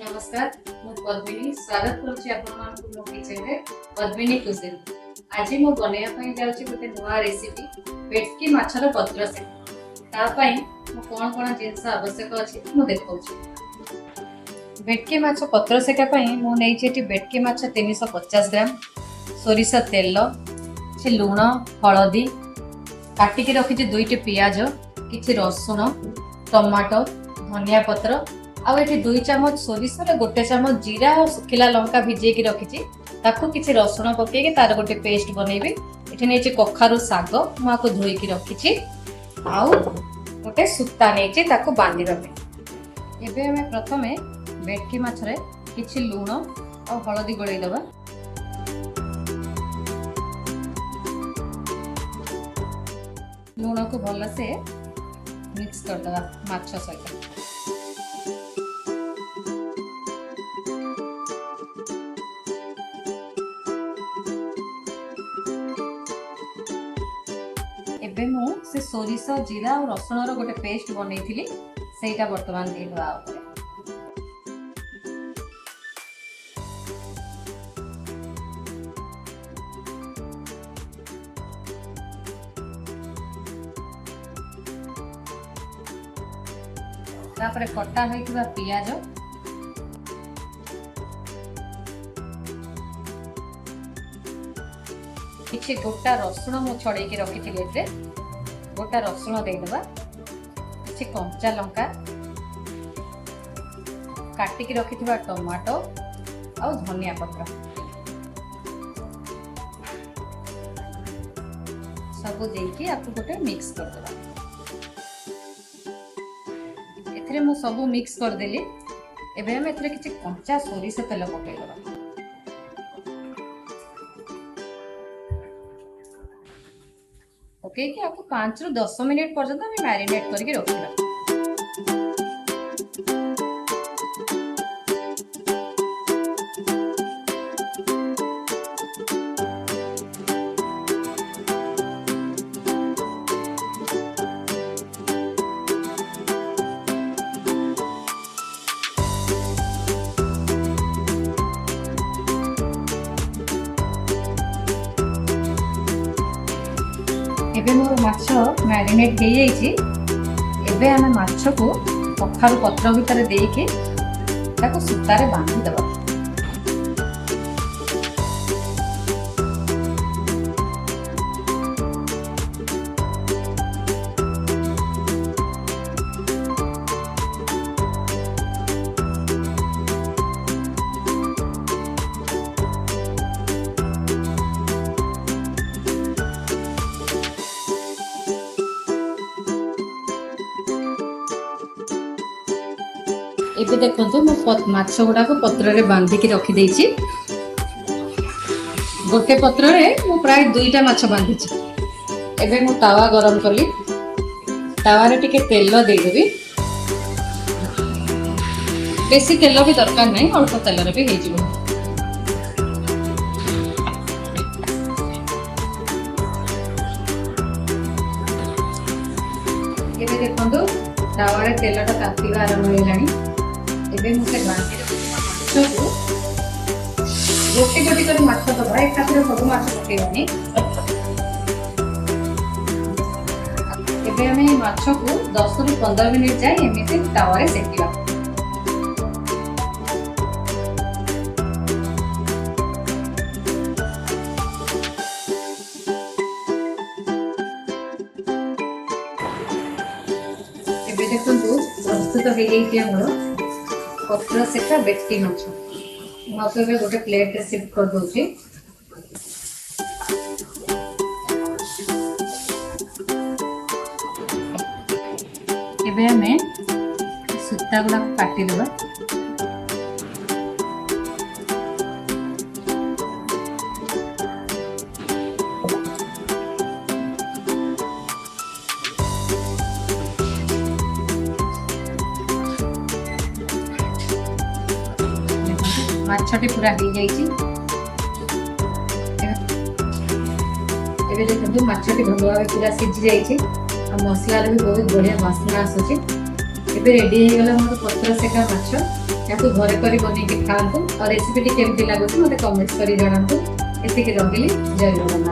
नमस्कार मु पद्मिनी स्वागत करुछि आपन मो किचन रे पद्मिनी कुजिन। आज मु बनैया पई जाउछि गोटे नवा रेसिपी भेटकी माछर पत्र से। ता पई मु कोन कोन जिंस आवश्यक अछि मु देखौछि। भेटकी माछ पत्र सेका पई मु नै छेटी भेटकी माछ 350 ग्राम, सोरिष तेल, छि लूण, हळदी, काटी के रखिछि दुईटी पियाज, किछि रसुण, टमाटो, धनिया पत्र आउ एठी 2 चम्मच सोरिष रे 1 चम्मच जीरा और सुखिला लंका भिजे की रखिछि। ताकू किछि रसुण पके के तार गोटे पेस्ट बनेबी। एठी नेछि कखारु साग माको धोई की रखिछि आउ गोटे सुत्ता नेछि ताकू बांधी रखे। एबे हमें प्रथमे भेटकी माछ रे किछि लूण और हळदी गळै दबा। लूण को भल से मिक्स कर दबा माछ सहित। एबे मु से सोरिष जीरा और रसुण रो गोटे पेस्ट बनैथिली सेटा वर्तमान दे दवा ऊपर। तापर कटा होइथिबा पियाज, किछि गोटा रसुण मु छड़े के रखी थी। गोटा रसुण देदेबा, किछि कंचा लंका, काटी के रखी थी टमाटो और धनिया पत्र सब देकी आपको गोटे मिक्स कर देबा। एथरे मु सब मिक्स कर देली। एबे हम एथरे किछि कंचा सोरिष तेल पकै देबा। ओके कि आपको 5 ରୁ 10 मिनिट पर्यंत हम मैरिनेट करके रखिबा। एबे मोर माछ मैरिनेट हो जाइछि। एबे हम माछ को कखारु पत्र भीतर देके ताको सुतारे बांधी दबा। एबे देखंतु मो माछ गुडा को पत्र रे बांधी के रखी देछि। गोटे पत्र रे मो प्राय 2टा माछ बांधी छी। एबे मो तावा गरम करली। तावा रे टिके तेल दे देबी। बेसी तेल भी दरकार नहीं, अल्प तेल रे भी हे जिवो। एबे देखंतु तावा रे तेलटा तातीबा आरंभ होइलानी। एबे मुझे बांधी माछ को गोटी गोटी कर माछ दबा। एक साथ सब माछ पकेबानी। एबे हमें माछ को 10 ରୁ 15 मिनिट जाए एमिति तावा रे सेकिबा। एबे देखंतु प्रस्तुत हो गई हमर पत्र सेका भेटकी माछ। मु गोटे प्लेट रे शिफ्ट कर दोछि। एबे हमें सुत्ता गुडा काटी देबा। माछटी पूरा हो जाइछि। एबे देखंतु माछटी भल भाबे पूरा सिझी जाइछि आ मसला रे भी बहुत बढ़िया वासना आसुछि। एबे रेडी हो गला हमर पत्र सेका माछ। याकू घरे करी बनेकी खातु और रेसिपी केमती लगुच मते कमेंट करी जणातु। एतिकी रहिली जय जगन्नाथ।